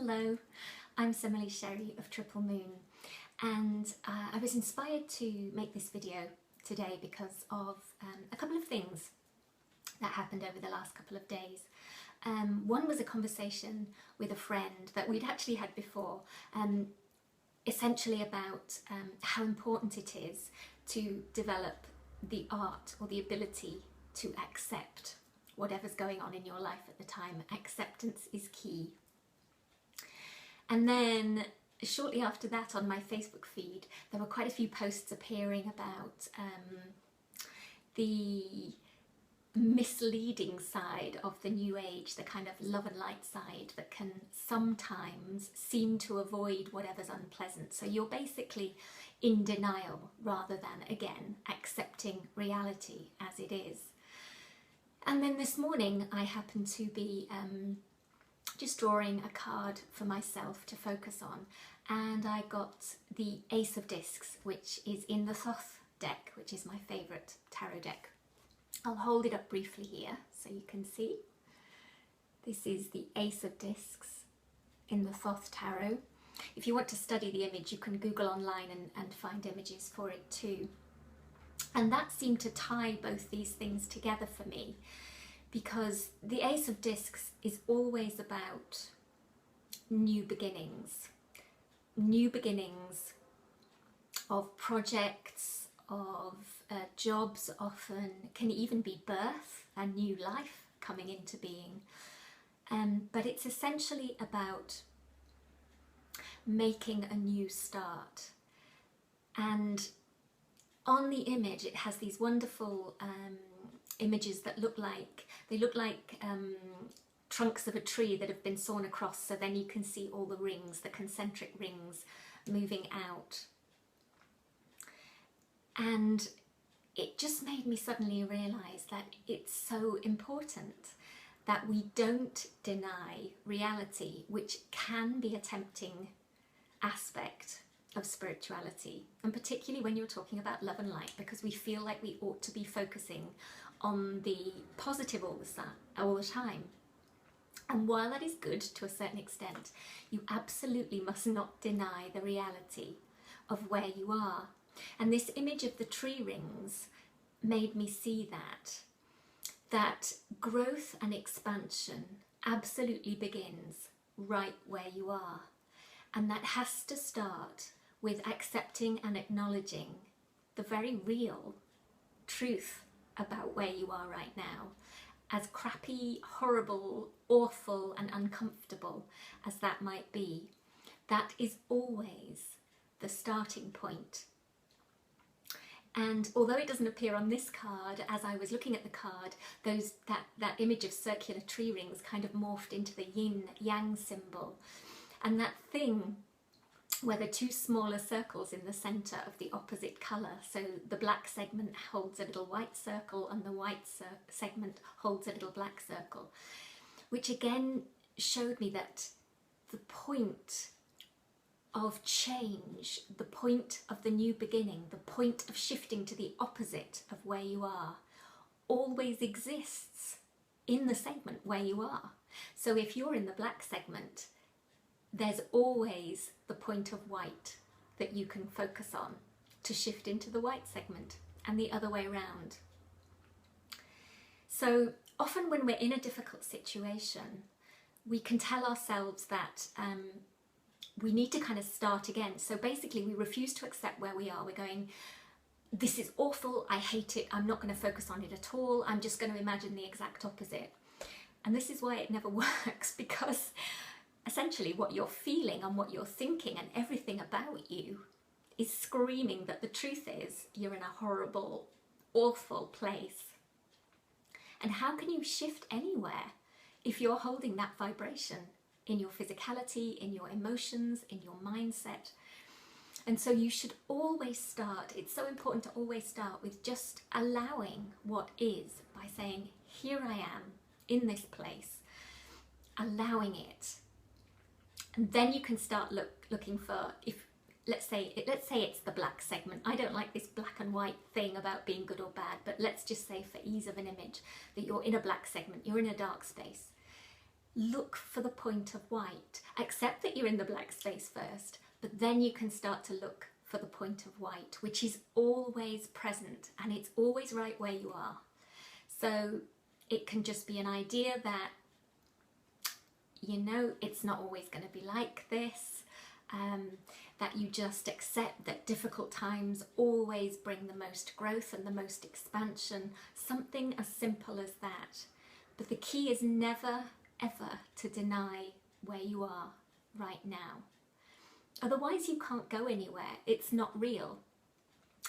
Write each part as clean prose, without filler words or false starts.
Hello, I'm Semele Sherry of Triple Moon, and I was inspired to make this video today because of a couple of things that happened over the last couple of days. One was a conversation with a friend that we'd actually had before, essentially about how important it is to develop the art or the ability to accept whatever's going on in your life at the time. Acceptance is key. And then shortly after that, on my Facebook feed, there were quite a few posts appearing about the misleading side of the New Age, the kind of love and light side that can sometimes seem to avoid whatever's unpleasant. So you're basically in denial rather than, again, accepting reality as it is. And then this morning I happened to be just drawing a card for myself to focus on, and I got the Ace of Discs, which is in the Thoth deck, which is my favourite tarot deck. I'll hold it up briefly here so you can see. This is the Ace of Discs in the Thoth tarot. If you want to study the image, you can Google online and find images for it too. And that seemed to tie both these things together for me, because the Ace of Discs is always about new beginnings of projects, of jobs, often can even be birth, a new life coming into being. But it's essentially about making a new start. And on the image it has these wonderful images that look like trunks of a tree that have been sawn across, so then you can see all the rings, the concentric rings moving out. And it just made me suddenly realise that it's so important that we don't deny reality, which can be a tempting aspect of spirituality, and particularly when you're talking about love and light, because we feel like we ought to be focusing on the positive all the time. And while that is good to a certain extent, you absolutely must not deny the reality of where you are. And this image of the tree rings made me see that growth and expansion absolutely begins right where you are. And that has to start with accepting and acknowledging the very real truth about where you are right now. As crappy, horrible, awful and uncomfortable as that might be, that is always the starting point. And although it doesn't appear on this card, as I was looking at the card, that image of circular tree rings kind of morphed into the yin-yang symbol. And that thing where the two smaller circles in the centre of the opposite colour, so the black segment holds a little white circle and the white segment holds a little black circle, which again showed me that the point of change, the point of the new beginning, the point of shifting to the opposite of where you are, always exists in the segment where you are. So if you're in the black segment, there's always the point of white that you can focus on to shift into the white segment, and the other way around. So often when we're in a difficult situation, we can tell ourselves that we need to kind of start again. So basically we refuse to accept where we are. We're going, this is awful, I hate it, I'm not going to focus on it at all, I'm just going to imagine the exact opposite. And this is why it never works, because essentially what you're feeling and what you're thinking and everything about you is screaming that the truth is you're in a horrible, awful place. And how can you shift anywhere if you're holding that vibration in your physicality, in your emotions, in your mindset? And so you should always start, it's so important to always start with just allowing what is, by saying, here I am in this place, allowing it. And then you can start looking for, if let's say it's the black segment. I don't like this black and white thing about being good or bad, but let's just say for ease of an image that you're in a black segment, you're in a dark space. look for the point of white. Accept that you're in the black space first, but then you can start to look for the point of white, which is always present and it's always right where you are. So it can just be an idea that, you know, it's not always going to be like this, that you just accept that difficult times always bring the most growth and the most expansion, something as simple as that. But the key is never, ever to deny where you are right now. Otherwise you can't go anywhere, it's not real.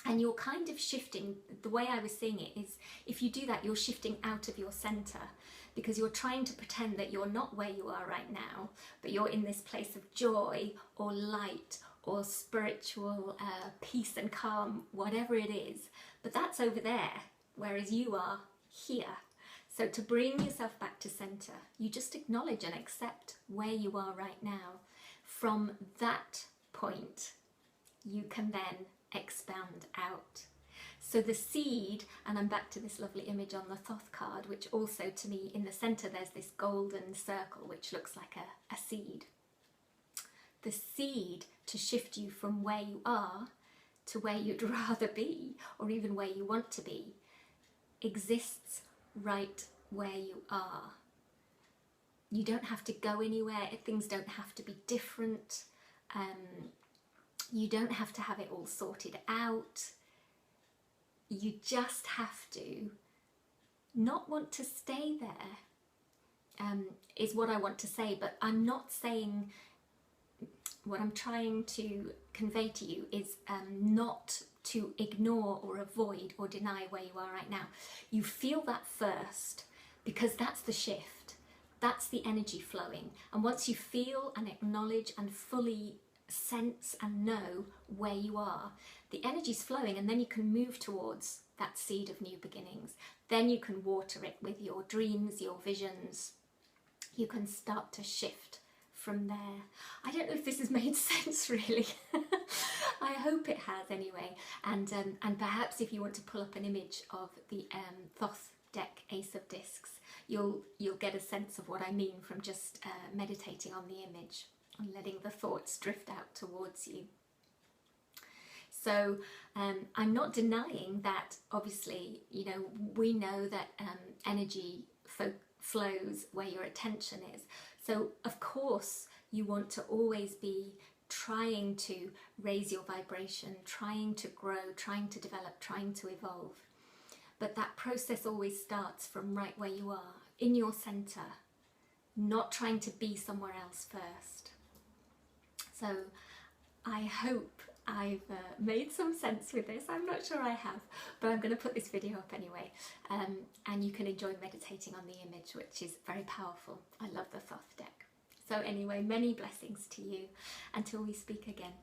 And you're kind of shifting, the way I was seeing it is, if you do that, you're shifting out of your centre, because you're trying to pretend that you're not where you are right now, but you're in this place of joy or light or spiritual peace and calm, whatever it is. But that's over there, whereas you are here. So to bring yourself back to centre, you just acknowledge and accept where you are right now. From that point, you can then expand out. So the seed, and I'm back to this lovely image on the Thoth card, which also to me in the centre there's this golden circle which looks like a seed. The seed to shift you from where you are to where you'd rather be, or even where you want to be, exists right where you are. You don't have to go anywhere, things don't have to be different. You don't have to have it all sorted out. You just have to not want to stay there, is what I want to say. But I'm not saying, what I'm trying to convey to you is not to ignore or avoid or deny where you are right now. You feel that first, because that's the shift. That's the energy flowing. And once you feel and acknowledge and fully sense and know where you are, the energy's flowing, and then you can move towards that seed of new beginnings. Then you can water it with your dreams, your visions. You can start to shift from there. I don't know if this has made sense really. I hope it has anyway. And perhaps if you want to pull up an image of the Thoth deck Ace of Discs, you'll get a sense of what I mean from just meditating on the image and letting the thoughts drift out towards you. So I'm not denying that, obviously, you know, we know that energy flows where your attention is. So of course you want to always be trying to raise your vibration, trying to grow, trying to develop, trying to evolve. But that process always starts from right where you are, in your centre, not trying to be somewhere else first. So I hope I've made some sense with this. I'm not sure I have, but I'm going to put this video up anyway, and you can enjoy meditating on the image, which is very powerful. I love the Thoth deck. So anyway, many blessings to you until we speak again.